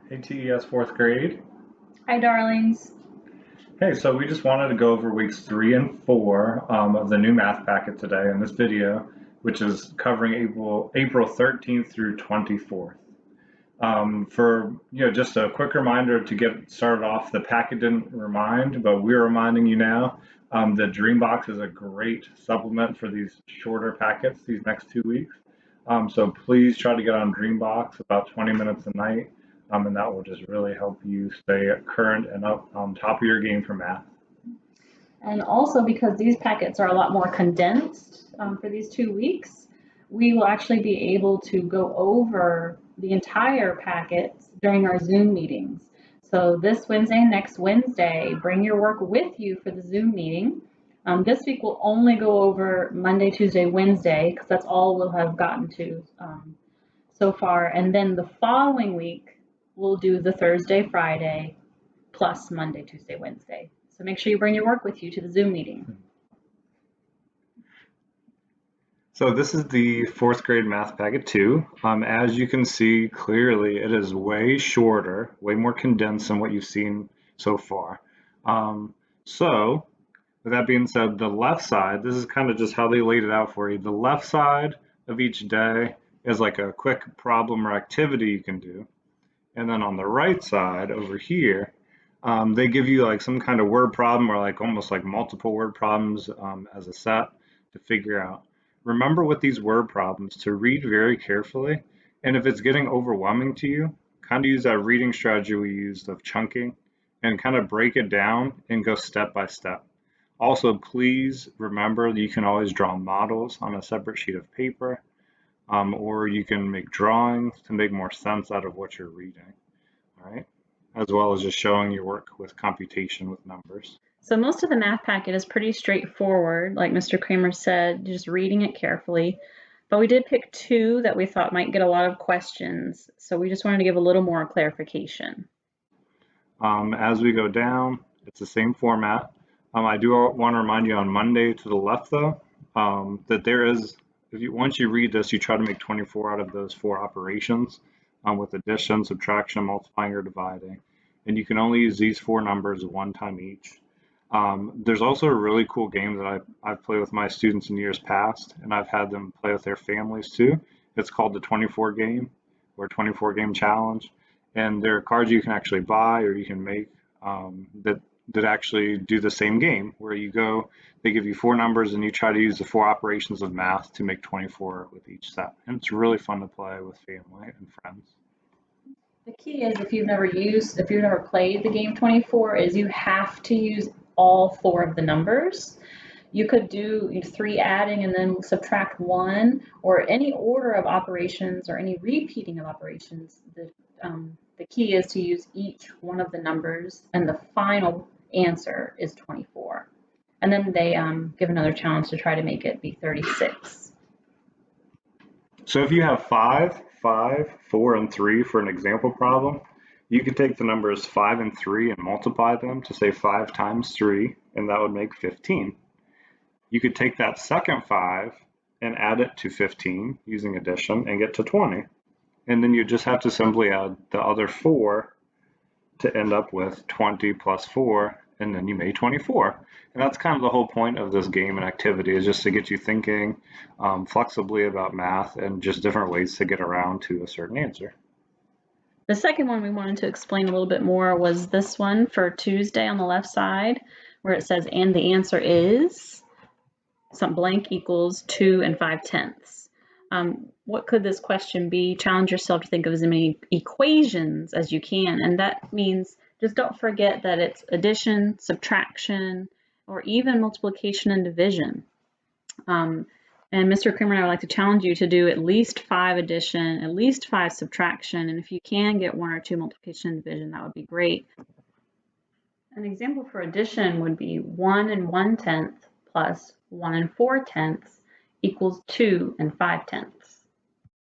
Hey, TES fourth grade. Hi, darlings. Hey, so we just wanted to go over weeks 3 and 4 of the new math packet today in this video, which is covering April 13th through 24th. For just a quick reminder to get started off, the packet didn't remind, but we're reminding you now. The Dreambox is a great supplement for these shorter packets these next 2 weeks. So please try to get on Dreambox about 20 minutes a night, and that will just really help you stay current and up on top of your game for math. And also because these packets are a lot more condensed for these 2 weeks, we will actually be able to go over the entire packets during our Zoom meetings. So this Wednesday and next Wednesday, bring your work with you for the Zoom meeting. This week we'll only go over Monday, Tuesday, Wednesday, because that's all we'll have gotten to so far. And then the following week, we'll do the Thursday, Friday, plus Monday, Tuesday, Wednesday. So make sure you bring your work with you to the Zoom meeting. So this is the fourth grade math packet 2. As you can see clearly, it is way shorter, way more condensed than what you've seen so far. So with that being said, the left side, this is kind of just how they laid it out for you. The left side of each day is like a quick problem or activity you can do. And then on the right side over here, they give you like some kind of word problem or like almost like multiple word problems as a set to figure out. Remember with these word problems to read very carefully. And if it's getting overwhelming to you, kind of use that reading strategy we used of chunking and kind of break it down and go step by step. Also, please remember that you can always draw models on a separate sheet of paper, or you can make drawings to make more sense out of what you're reading, all right? As well as just showing your work with computation with numbers. So most of the math packet is pretty straightforward, like Mr. Kramer said, just reading it carefully. But we did pick two that we thought might get a lot of questions, so we just wanted to give a little more clarification. As we go down, it's the same format. I do want to remind you on Monday to the left, though, that there is, once you read this, you try to make 24 out of those 4 operations with addition, subtraction, multiplying, or dividing. And you can only use these 4 numbers one time each. There's also a really cool game that I've played with my students in years past, and I've had them play with their families too. It's called the 24 game or 24 game challenge. And there are cards you can actually buy or you can make that actually do the same game where you go, they give you 4 numbers and you try to use the 4 operations of math to make 24 with each set. And it's really fun to play with family and friends. The key is if you've never played the game 24, is you have to use all 4 of the numbers. You could do 3 adding and then subtract 1, or any order of operations or any repeating of operations. The key is to use each one of the numbers, and the final answer is 24. And then they give another challenge to try to make it be 36. So if you have 5, 5, 4, and 3 for an example problem, you could take the numbers 5 and 3 and multiply them to say 5 times 3, and that would make 15. You could take that second 5 and add it to 15 using addition and get to 20. And then you just have to simply add the other 4 to end up with 20 plus 4, and then you made 24. And that's kind of the whole point of this game and activity, is just to get you thinking flexibly about math and just different ways to get around to a certain answer. The second one we wanted to explain a little bit more was this one for Tuesday on the left side, where it says, and the answer is, some blank equals 2 and 5/10. What could this question be? Challenge yourself to think of as many equations as you can. And that means just don't forget that it's addition, subtraction, or even multiplication and division. And Mr. Kramer and I would like to challenge you to do at least 5 addition, at least 5 subtraction, and if you can get 1 or 2 multiplication and division, that would be great. An example for addition would be 1 and 1/10 plus 1 and 4/10 equals 2 and 5/10.